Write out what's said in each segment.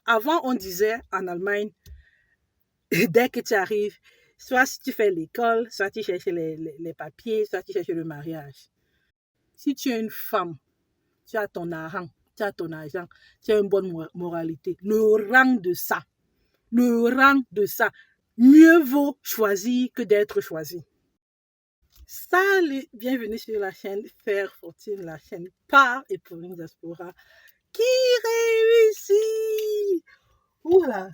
Avant, on disait en Allemagne, dès que tu arrives, soit si tu fais l'école, soit tu cherches les papiers, soit tu cherches le mariage. Si tu es une femme, tu as ton argent, tu as ton argent, tu as une bonne moralité. Le rang de ça, mieux vaut choisir que d'être choisi. Salut, bienvenue sur la chaîne Faire Fortune, la chaîne par et pour une diaspora qui réussit. Oula,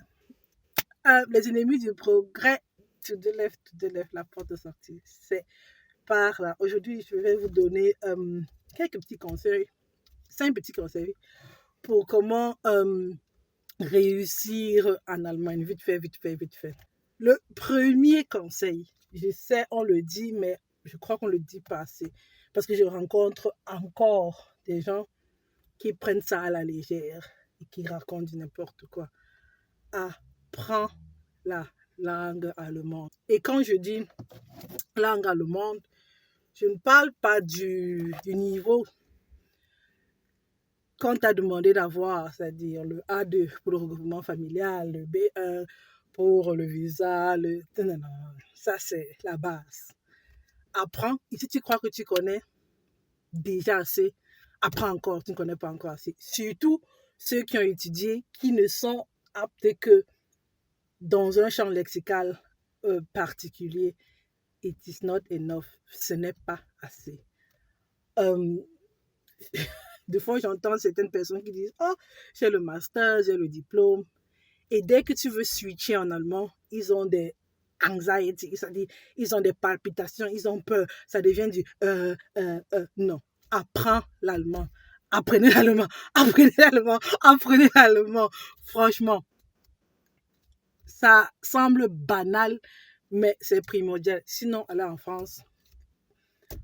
les ennemis du progrès, to the left, la porte de sortie, c'est par là. Aujourd'hui, je vais vous donner quelques petits conseils, 5 petits conseils pour comment réussir en Allemagne. Vite fait, vite fait, vite fait. Le premier conseil, je sais, on le dit, mais je crois qu'on ne le dit pas assez. Parce que je rencontre encore des gens qui prennent ça à la légère et qui racontent du n'importe quoi. Apprends la langue allemande. Et quand je dis langue allemande, je ne parle pas du niveau qu'on t'a demandé d'avoir, c'est-à-dire le A2 pour le regroupement familial, le B1 pour le visa, non, ça c'est la base. Apprends, et si tu crois que tu connais déjà assez, apprends encore, tu ne connais pas encore assez. Surtout ceux qui ont étudié, qui ne sont aptes que dans un champ lexical particulier. It is not enough, ce n'est pas assez. Des fois, j'entends certaines personnes qui disent « Oh, j'ai le master, j'ai le diplôme. » Et dès que tu veux switcher en allemand, ils ont des anxiety, c'est-à-dire ils ont des palpitations, ils ont peur. Ça devient du non. Apprends l'allemand. Apprenez l'allemand. Apprenez l'allemand. Apprenez l'allemand. Franchement, ça semble banal, mais c'est primordial. Sinon, aller en France,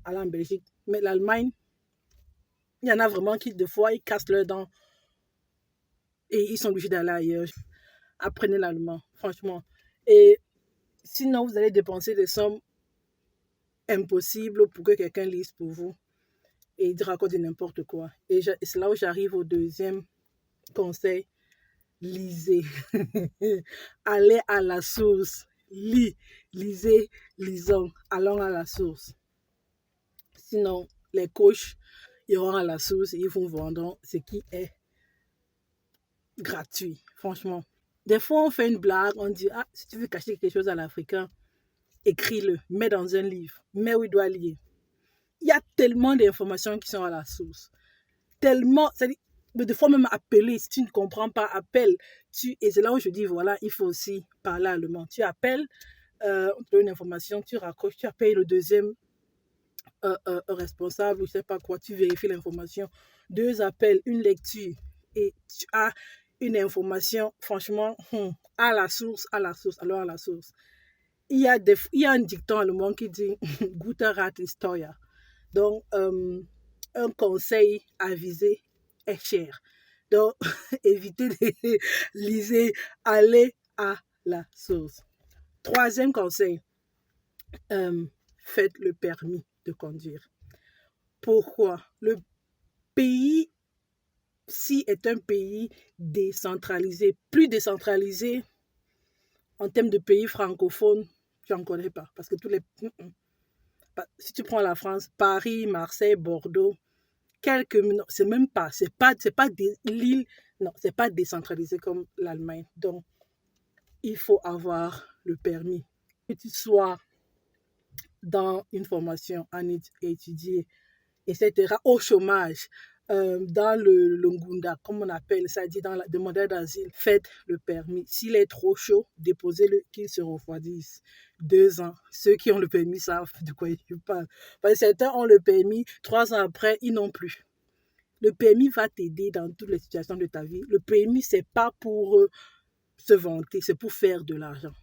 aller en Belgique. Mais l'Allemagne, il y en a vraiment qui, des fois, ils cassent leurs dents et ils sont obligés d'aller ailleurs. Apprenez l'allemand, franchement. Et sinon, vous allez dépenser des sommes impossibles pour que quelqu'un lise pour vous et il raconte n'importe quoi. Et c'est là où j'arrive au deuxième conseil. Lisez. Allez à la source. Lisez, lisons. Allons à la source. Sinon, les coachs iront à la source et ils vous vendront ce qui est gratuit, franchement. Des fois, on fait une blague, on dit, ah, si tu veux cacher quelque chose à l'Africain, écris-le, mets dans un livre, mets où il doit lire. Il y a tellement d'informations qui sont à la source. Tellement, c'est-à-dire, des fois même appeler, si tu ne comprends pas, appelle. Et c'est là où je dis, voilà, il faut aussi parler allemand. Tu appelles, on te donne une information, tu raccroches, tu appelles le deuxième responsable, ou je ne sais pas quoi, tu vérifies l'information. 2 appels, une lecture, et tu as une information, franchement, à la source, alors à la source. Il y a un dicton allemand qui dit « Gute Rat ist teuer ». Donc, un conseil avisé est cher. Donc, évitez de liser, allez à la source. Troisième conseil, faites le permis de conduire. Pourquoi? Le pays, si est un pays décentralisé, plus décentralisé en termes de pays francophones, tu n'en connais pas. Parce que tous les... Si tu prends la France, Paris, Marseille, Bordeaux, c'est même pas, c'est pas l'île, non, c'est pas décentralisé comme l'Allemagne. Donc, il faut avoir le permis. Que tu sois dans une formation, à étudier, etc., au chômage, dans le Ngunda, comme on appelle, c'est-à-dire dans la demandeur d'asile, faites le permis. S'il est trop chaud, déposez-le, qu'il se refroidisse. 2 ans. Ceux qui ont le permis savent de quoi je parle. Parce que certains ont le permis, 3 ans après, ils n'ont plus. Le permis va t'aider dans toutes les situations de ta vie. Le permis, c'est pas pour se vanter, c'est pour faire de l'argent.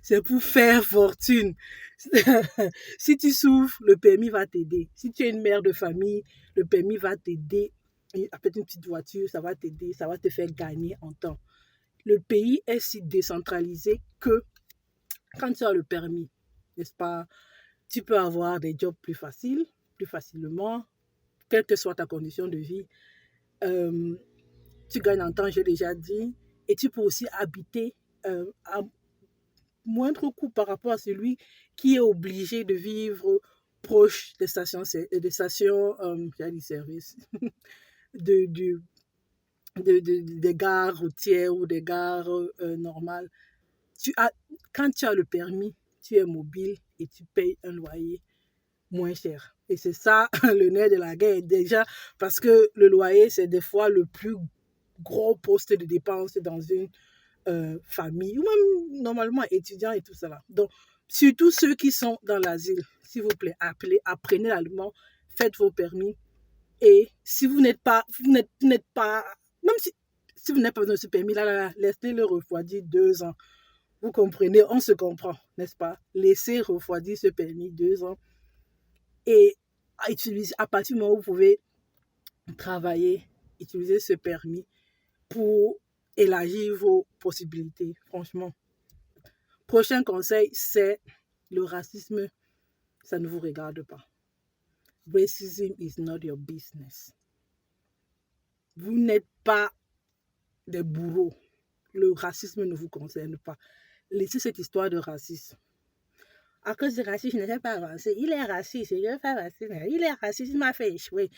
C'est pour faire fortune. Si tu souffres, le permis va t'aider. Si tu es une mère de famille, le permis va t'aider. Peut-être une petite voiture, ça va t'aider, ça va te faire gagner en temps. Le pays est si décentralisé que quand tu as le permis, n'est-ce pas, tu peux avoir des jobs plus facilement, quelle que soit ta condition de vie. Tu gagnes en temps, j'ai déjà dit. Et tu peux aussi habiter à moindre coût par rapport à celui qui est obligé de vivre proche des stations service, de, de, des gares routières ou des gares normales. Quand tu as le permis, tu es mobile et tu payes un loyer moins cher. Et c'est ça le nerf de la guerre déjà, parce que le loyer, c'est des fois le plus gros poste de dépense dans une famille, ou même normalement étudiants et tout cela. Donc, surtout ceux qui sont dans l'asile, s'il vous plaît, apprenez l'allemand, faites vos permis. Et si vous n'êtes pas, même si vous n'êtes pas dans ce permis, là, laissez-le refroidir 2 ans. Vous comprenez, on se comprend, n'est-ce pas? Laissez refroidir ce permis 2 ans et à partir du moment où vous pouvez travailler, utiliser ce permis pour élargir vos possibilités, franchement. Prochain conseil, c'est le racisme, ça ne vous regarde pas. Racism is not your business. Vous n'êtes pas des bourreaux. Le racisme ne vous concerne pas. Laissez cette histoire de racisme. À cause du racisme, je ne vais pas avancer. Il est raciste, je ne vais pas avancer. Il est raciste, il m'a fait échouer.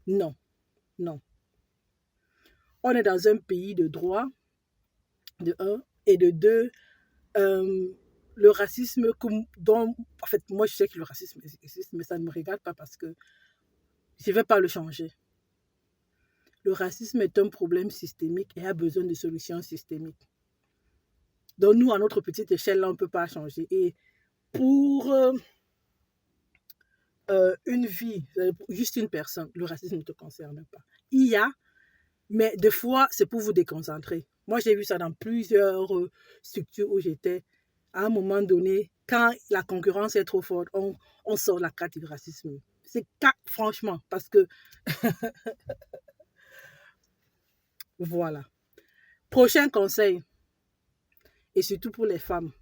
Non, non. On est dans un pays de droit, de un, et de deux, le racisme, en fait, moi je sais que le racisme existe, mais ça ne me regarde pas parce que je ne vais pas le changer. Le racisme est un problème systémique et a besoin de solutions systémiques. Donc nous, à notre petite échelle, là, on ne peut pas changer. Et pour une vie, juste une personne, le racisme ne te concerne pas. Il y a, mais des fois, c'est pour vous déconcentrer. Moi, j'ai vu ça dans plusieurs structures où j'étais. À un moment donné, quand la concurrence est trop forte, on sort la carte du racisme. C'est franchement, parce que... Voilà. Prochain conseil, et surtout pour les femmes,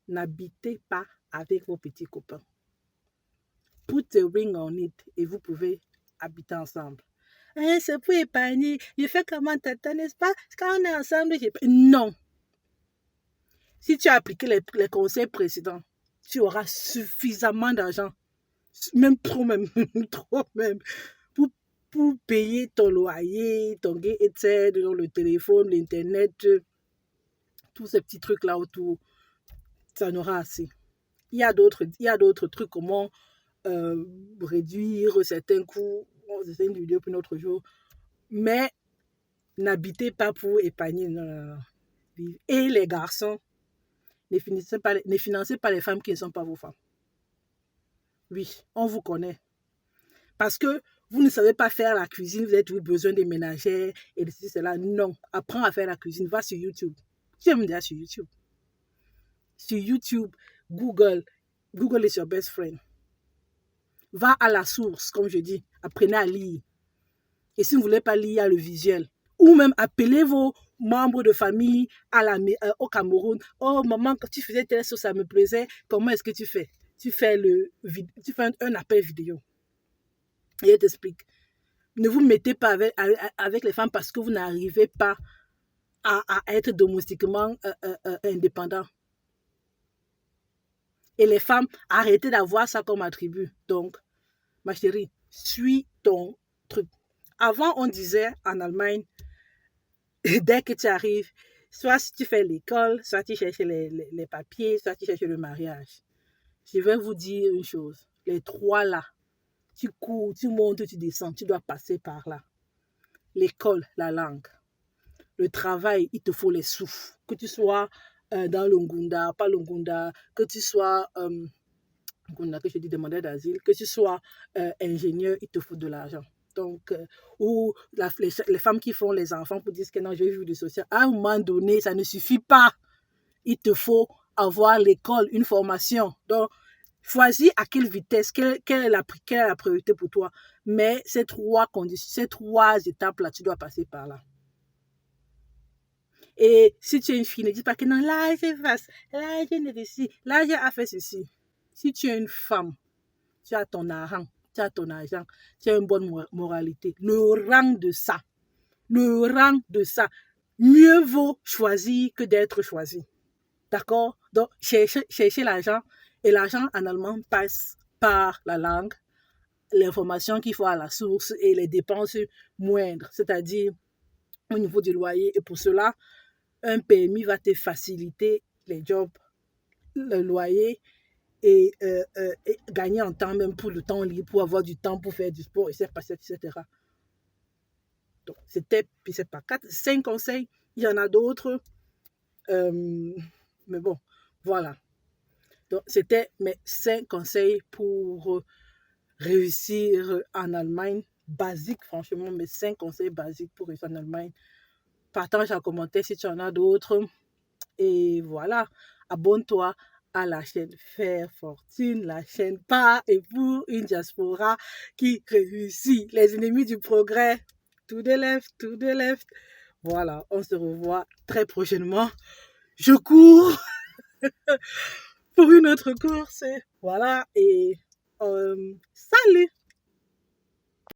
n'habitez pas avec vos petits copains. Put a ring on it et vous pouvez habiter ensemble. C'est pour épargner. Je fais comment t'attends, n'est-ce pas? Quand on est ensemble, non. Si tu as appliqué les conseils précédents, tu auras suffisamment d'argent, même trop même, trop même, pour payer ton loyer, ton etc., le téléphone, l'internet, tous ces petits trucs-là autour. Ça en aura assez. Il y a d'autres trucs, comment réduire certains coûts. C'est une vidéo pour un autre jour. Mais n'habitez pas pour épargner. Non. Et les garçons, ne financez pas les femmes qui ne sont pas vos femmes. Oui, on vous connaît. Parce que vous ne savez pas faire la cuisine, vous avez besoin des ménagères et de ceci, cela. Non, apprends à faire la cuisine, va sur YouTube. J'aime bien sur YouTube. Sur YouTube, Google is your best friend. Va à la source, comme je dis, apprenez à lire. Et si vous ne voulez pas lire, il y a le visuel. Ou même appelez vos membres de famille au Cameroun. Oh maman, quand tu faisais telle chose, ça me plaisait. Comment est-ce que tu fais? Tu fais un appel vidéo. Et elle t'explique. Ne vous mettez pas avec les femmes parce que vous n'arrivez pas à être domestiquement indépendant. Et les femmes, arrêtez d'avoir ça comme attribut. Donc, ma chérie, suis ton truc. Avant, on disait en Allemagne, dès que tu arrives, soit si tu fais l'école, soit tu cherches les papiers, soit tu cherches le mariage. Je vais vous dire une chose. Les trois là, tu cours, tu montes, tu descends, tu dois passer par là. L'école, la langue. Le travail, il te faut les sous. Que tu sois dans l'Ongunda, pas l'Ongunda, que tu sois, que je dis demandeur d'asile, que tu sois ingénieur, il te faut de l'argent. Donc, ou les femmes qui font les enfants pour dire que non, j'ai vu du social, à un moment donné, ça ne suffit pas. Il te faut avoir l'école, une formation. Donc, choisis à quelle vitesse, quelle est la priorité pour toi. Mais ces trois étapes-là, tu dois passer par là. Et si tu es une fille, ne dis pas que non, là, j'ai fait ça, là, j'ai réussi, là, j'ai fait ceci. Si tu es une femme, tu as ton argent, tu as une bonne moralité. Le rang de ça, mieux vaut choisir que d'être choisi. D'accord? Donc, cherchez l'argent. Et l'argent en allemand passe par la langue, l'information qu'il faut à la source et les dépenses moindres, c'est-à-dire au niveau du loyer. Et pour cela, un permis va te faciliter les jobs, le loyer et gagner en temps même pour le temps libre, pour avoir du temps pour faire du sport, etc. Donc, c'était, puis c'est pas 5 conseils, il y en a d'autres, mais bon, voilà. Donc, c'était mes 5 conseils pour réussir en Allemagne. Basique, franchement, mes 5 conseils basiques pour réussir en Allemagne. Partage en commentaire si tu en as d'autres. Et voilà, abonne-toi à la chaîne Faire Fortune, la chaîne par et pour une diaspora qui réussit. Les ennemis du progrès, to the left, to the left. Voilà, on se revoit très prochainement. Je cours pour une autre course. Voilà, et salut!